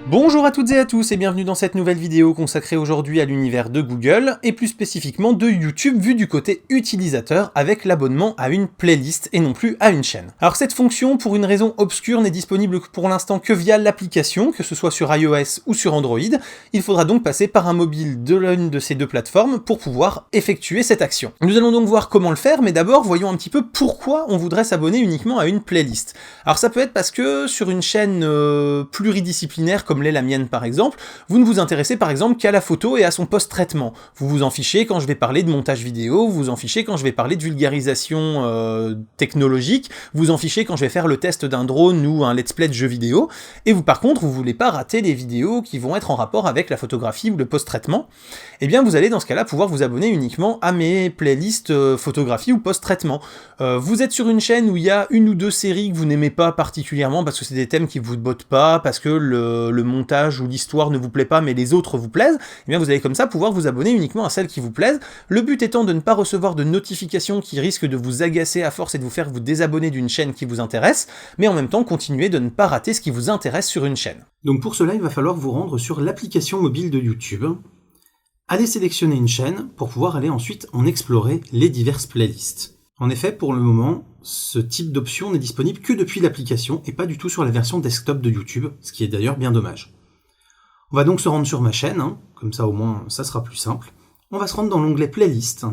Bonjour à toutes et à tous et bienvenue dans cette nouvelle vidéo consacrée aujourd'hui à l'univers de Google, et plus spécifiquement de YouTube vu du côté utilisateur avec l'abonnement à une playlist et non plus à une chaîne. Alors cette fonction, pour une raison obscure, n'est disponible pour l'instant que via l'application, que ce soit sur iOS ou sur Android. Il faudra donc passer par un mobile de l'une de ces deux plateformes pour pouvoir effectuer cette action. Nous allons donc voir comment le faire, mais d'abord voyons un petit peu pourquoi on voudrait s'abonner uniquement à une playlist. Alors ça peut être parce que sur une chaîne pluridisciplinaire comme l'est la mienne par exemple, vous ne vous intéressez par exemple qu'à la photo et à son post-traitement. Vous vous en fichez quand je vais parler de montage vidéo, vous vous en fichez quand je vais parler de vulgarisation technologique, vous vous en fichez quand je vais faire le test d'un drone ou un let's play de jeu vidéo, et vous par contre vous voulez pas rater les vidéos qui vont être en rapport avec la photographie ou le post-traitement, et bien vous allez dans ce cas-là pouvoir vous abonner uniquement à mes playlists photographie ou post-traitement. Vous êtes sur une chaîne où il y a une ou deux séries que vous n'aimez pas particulièrement parce que c'est des thèmes qui vous bottent pas, parce que le montage ou l'histoire ne vous plaît pas mais les autres vous plaisent, et bien vous allez comme ça pouvoir vous abonner uniquement à celles qui vous plaisent, le but étant de ne pas recevoir de notifications qui risquent de vous agacer à force et de vous faire vous désabonner d'une chaîne qui vous intéresse, mais en même temps continuer de ne pas rater ce qui vous intéresse sur une chaîne. Donc pour cela, il va falloir vous rendre sur l'application mobile de YouTube, allez sélectionner une chaîne pour pouvoir aller ensuite en explorer les diverses playlists. En effet, pour le moment, ce type d'option n'est disponible que depuis l'application et pas du tout sur la version desktop de YouTube, ce qui est d'ailleurs bien dommage. On va donc se rendre sur ma chaîne, comme ça au moins ça sera plus simple. On va se rendre dans l'onglet Playlist.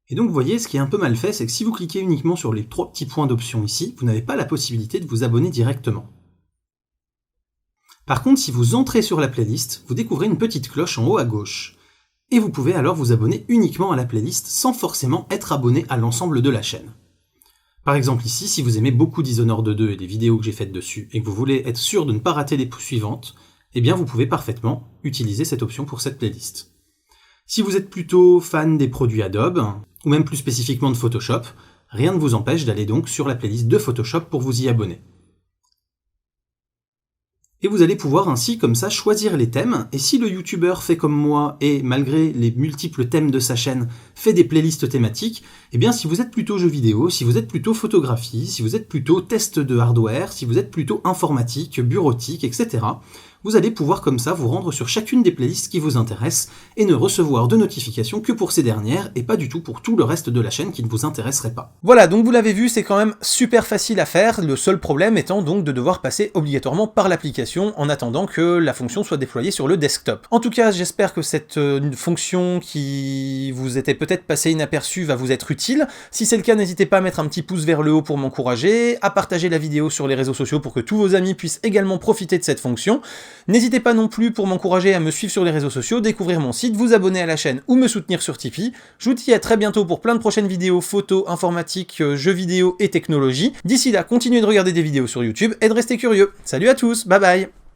Et donc vous voyez, ce qui est un peu mal fait, c'est que si vous cliquez uniquement sur les trois petits points d'options ici, vous n'avez pas la possibilité de vous abonner directement. Par contre, si vous entrez sur la playlist, vous découvrez une petite cloche en haut à gauche. Et vous pouvez alors vous abonner uniquement à la playlist sans forcément être abonné à l'ensemble de la chaîne. Par exemple ici, si vous aimez beaucoup Dishonored 2 et les vidéos que j'ai faites dessus, et que vous voulez être sûr de ne pas rater les suivantes, eh bien vous pouvez parfaitement utiliser cette option pour cette playlist. Si vous êtes plutôt fan des produits Adobe, ou même plus spécifiquement de Photoshop, rien ne vous empêche d'aller donc sur la playlist de Photoshop pour vous y abonner. Et vous allez pouvoir ainsi comme ça choisir les thèmes, et si le youtubeur fait comme moi et malgré les multiples thèmes de sa chaîne fait des playlists thématiques, eh bien si vous êtes plutôt jeux vidéo, si vous êtes plutôt photographie, si vous êtes plutôt test de hardware, si vous êtes plutôt informatique, bureautique, etc., vous allez pouvoir comme ça vous rendre sur chacune des playlists qui vous intéressent et ne recevoir de notifications que pour ces dernières et pas du tout pour tout le reste de la chaîne qui ne vous intéresserait pas. Voilà, donc vous l'avez vu, c'est quand même super facile à faire, le seul problème étant donc de devoir passer obligatoirement par l'application en attendant que la fonction soit déployée sur le desktop. En tout cas, j'espère que cette fonction qui vous était peut-être passée inaperçue va vous être utile. Si c'est le cas, n'hésitez pas à mettre un petit pouce vers le haut pour m'encourager, à partager la vidéo sur les réseaux sociaux pour que tous vos amis puissent également profiter de cette fonction. N'hésitez pas non plus pour m'encourager à me suivre sur les réseaux sociaux, découvrir mon site, vous abonner à la chaîne ou me soutenir sur Tipeee. Je vous dis à très bientôt pour plein de prochaines vidéos photos, informatique, jeux vidéo et technologie. D'ici là, continuez de regarder des vidéos sur YouTube et de rester curieux. Salut à tous, bye bye!